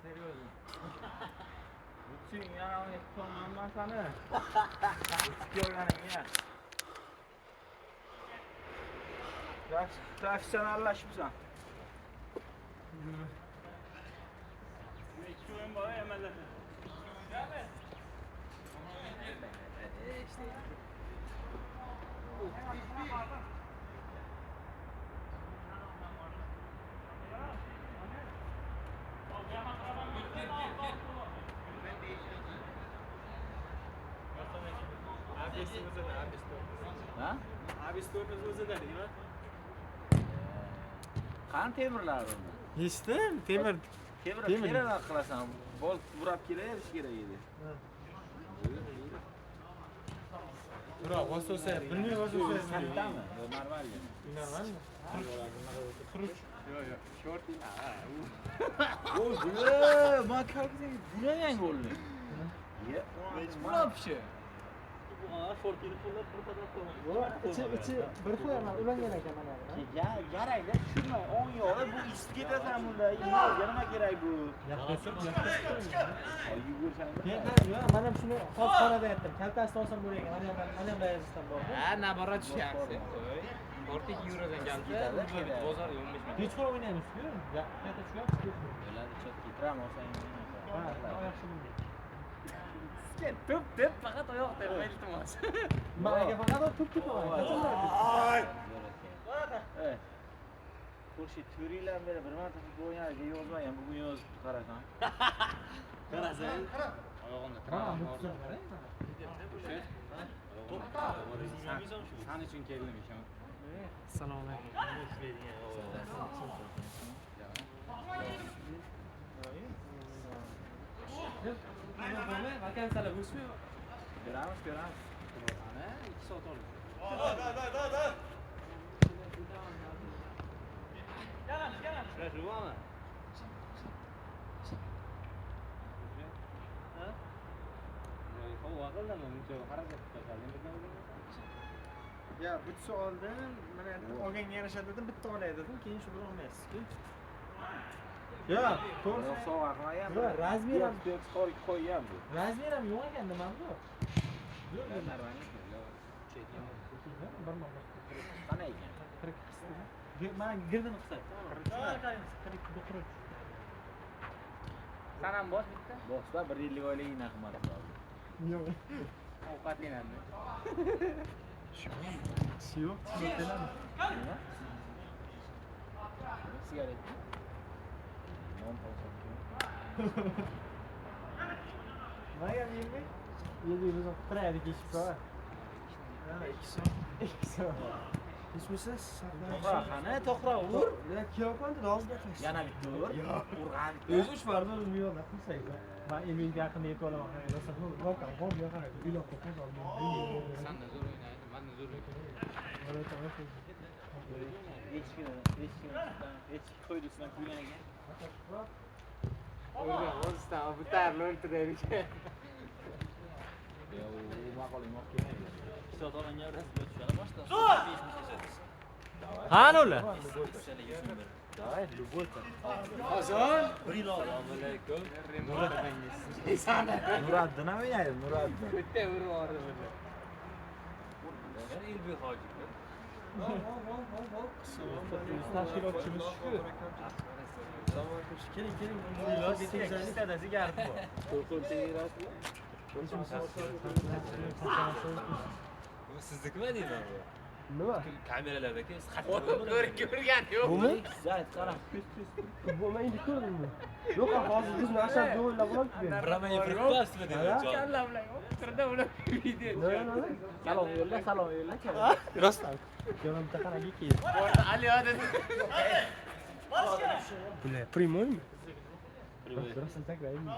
Серьезно. Uçun ya, tamam sana. Görganingga. Professionallaşıpsan. İki oyun bana emelledin. İşte. Ha? Qani temirlar unda? Eshitdim, temir. Temir Temir. qanaqa qilasan? Bolt burab kelaverish kerak edi. Biroq bosolsa, bilmay bosolsa. Kattami? Normalmi? Normalmi? Quruq. Yo'q, short Oy, men kalkdek buna yangi bo'ldi. Buna pishi. short yilib qo'llab bir qadar İçi bir qo'yaman, ulangan ekan mana bu. Yarayda tushirmay, 10 yo'la bu isib ketasan bunda. Nima kerak bu? Yaxshi. Yugursan. Yo'q, men ham shuni xonada aytdim. Kaltasini olsam bo'lar ekan. Mana ham dayazdan bor. Ha, nabora tushyapti. Ortiq eurodan keldi. Bozor 15 ming. Kechqurun o'ynaymiz-ku. Qayta tushyapti. Bo'ladi, chot ketiram olsang. Ha, yaxshi bo'ldi. Tup faqat oyoq terma iltimos. Menga faqat tup tutaman. Qachon Kurshi turinglar beri bir marta futbol o'ynarga yozmagan, bugun yozib qarasam. qarasang oyog'imda Ha, mutlaq qarang. Sen uchun keldim ishon. Assalomu alaykum. Vakansiyalar bo'lsa-yu. Ko'ramiz. ana 2 soat oldi. Shurashib bormi? Ha? Havo qildimi? Muncha harakat qilasan, birdan Ya, bitta oldim. Mana olganga yarasha dedim, bitta olay dedim. Keyin shu bilan olmaysiz-ku. Yo, to'g'ri. Yo'q, sovg'a qilmagan. Yo'q, razmer ham qo'ygan bu. razmer ham yo'q ekan nima bu? Yo'q, Narvani. bir ming. Qana ekan? 42. Mana girdini qilsak. 42. Sen ham bos bitta. Bosba 1 yillik oyligingdan qimmat qiladi. Yo'q. Ovqatlanadi. Yo'q, keladimi? Nima? Sigaret. Non olsam. Nega yeymi? Yeymiz, qiraydi kechib qo'y. Ha, 2 soat. 2 soat. Hechmisiz? To'g'ri, qani to'g'ri ur. Ya, kiyapman dedi, hozir qaytasiz. Yana bitta ur. Urg'an. O'zi 3 marta o'zim yo'lda qilsak. Men eviga yaqinda yetib olaman. Rosa voqea, hop, yo'q qaraydi. Uylar qo'yib oldim. Sen de zo'r o'ynaydi, men de zo'r o'ynayman. Echki qo'ydi ustidan kuygan ekan. O'rgan, o'zdan bitarni o'ltiraylik. Yo, u maqoling olib kelmaydi. 2 soat olganga rasmga tushadi boshdan. Qani ular? Давай, любой там. Ozon. Assalomualaykum. Sana. Nuriddin ham o'ynaydi, Nuriddin. Bitta urib yubordi buni. Ilbi hoji. Tashkilotchimiz shu. Keling. Istada zigaret bor. Bu siznikimi deyman bu? Nima? Kameralardagi ko'rgan yo'q. Bumi? Zayt qara. Bumi endi ko'rdingmi? Yo'q, hozir bizni ashab o'ylab olibdi. Biramay firibdasmi deyman. Kalla bilan o'tirdi ular video. Salom yo'lla. Rostdan. Yo'q, bitta qaraga keldi. Ali hadi. Bular primoymi? Rostdan takraymi?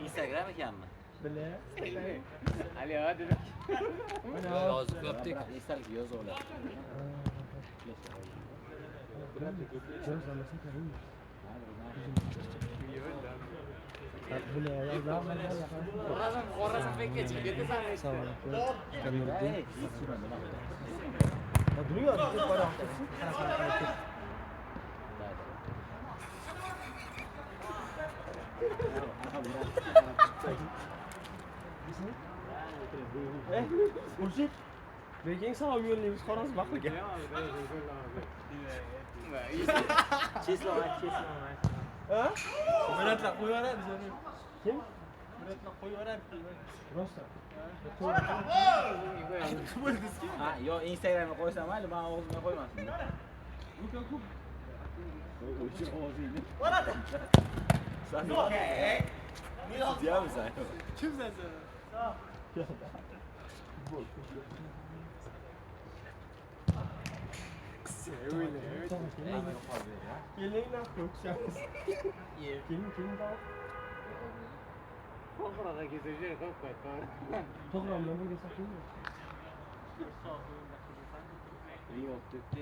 Instagram ekanmi? Bular. Ali hadi. Yozib yopdik. Esalik yozaveradi. Xorazm bekka chiqib ketasan. Dunyo Urshid. Lekin savob yo'llaymiz, qoramiz baxtliga. Ha? Miratlar qo'yaveradi seni. Kim? Miratlar qo'yaveradi. Rostdan. Kim bo'ldingizki? Ha, yo Instagramga qo'ysam mayli, men o'zimga qo'ymasin. Ko'p. O'sha ovozingni. Boradi. Sen diyamiz sen. Kim sen? Kelinglar ko'kshamiz. Keling bor. To'g'riga ketishga qo'yib qo'ydi. To'g'ri bilan birga saqlaymiz. Yo'q, debdi,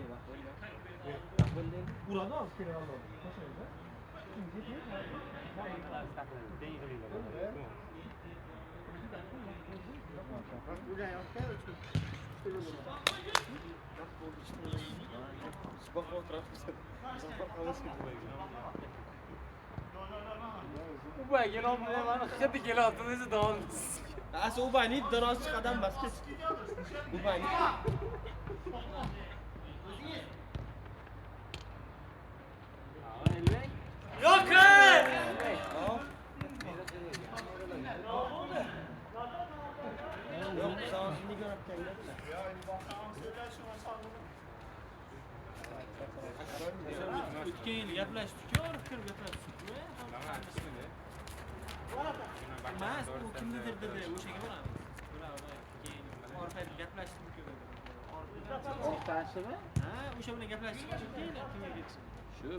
Uradi olib kela oladi. Qo'shaydi. Ubay kelolmay mana hidi kelyapti o'zi davom. Asli Ubayni daroz chiqadan bas kech. Ubayni. Yo'q! Yo'q, savosini ko'rib keldi. O'tgan yil gaplashdik-ku, kirib gaplashdik. Mas, u kimnidir dedi, o'shaga boramiz. Keyin orqada gaplashdik-ku. O'rtasimi? Ha, o'sha bilan gaplashdik. Kimga ketsin? Shu.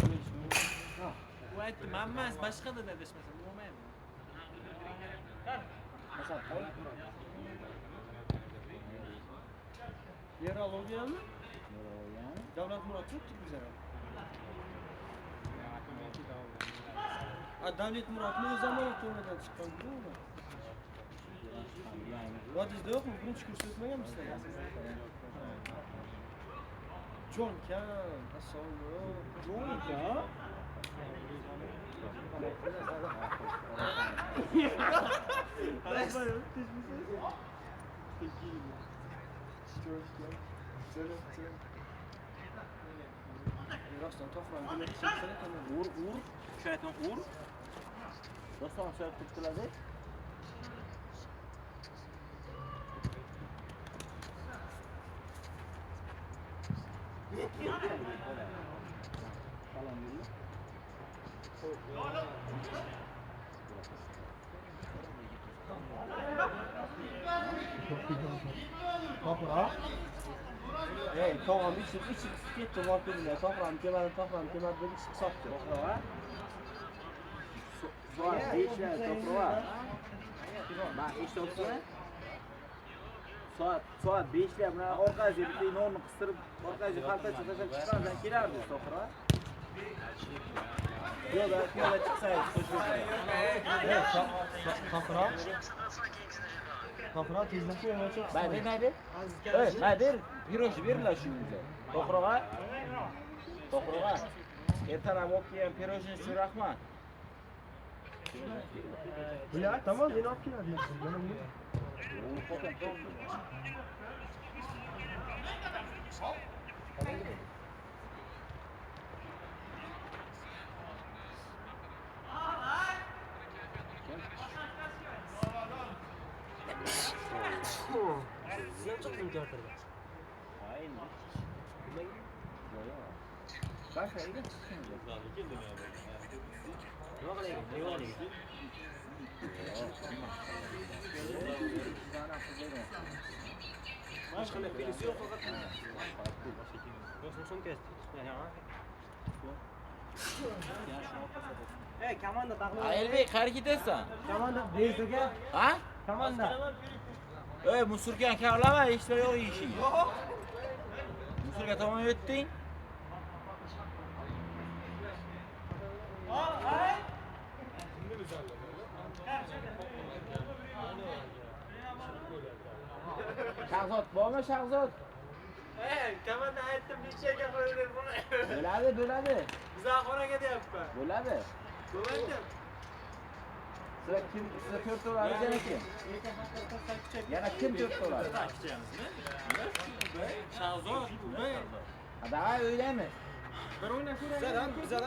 U aytdi, "Men emas, boshqada" dedi, deshmasam bo'lmaydi. Yerologiyami? Davlat Murodov bizlar. Davlat Murodov zamonat to'g'ridan chiqqan-ku. Vodizda yo'qmi? Birinchi kurs o'tmaganmisizlar? Jonkan, assalomu. Jonkan? Rostdan to'g'ri demak kerak. Ur. Shu aytgan ur. Doston so'rab turibdilar-da. To'g'ri. Tog'am ichib ketdi, vaqtida to'g'ram keladi deb hisobdi. To'g'ri-a? Soat 5 to'g'ri-a? Men eshitibman. Soat 5 da bilan orqasiga bitta nonni qistirib, orqasiga xaltacha tashlab chiqqandan kelardi, to'g'ri-a? Piyoda chiqsangiz To'g'ri, tezlab qo'ymoqchi. Mayli. Mayli, piroji beringlar shunga. To'g'ri-a? To'g'ri-a? Ertalab olib kelgan pirojni uchun rahmat. Bular tamam, men olib keladi. Elbek, qayerga ketyapsan? Komanda bezdiga. Ha? Komanda. Musurgan kavlama, hech yo'q ishing. Yo'q. Musurga tomon o'tding? Shahzod, bormi Shahzod? Komanda aytdim, nechaga qo'ydi deb Bo'ladi. Bizlar xonaga deyapman. Bo'ladi. Bo'lmaydi. Sizlar kim? Sizlar 4 dolar yana kim? Yana kim 4 dolar? Shahzod, Ubay. Daha öyle mi? Bir o'ynab ko'raylik.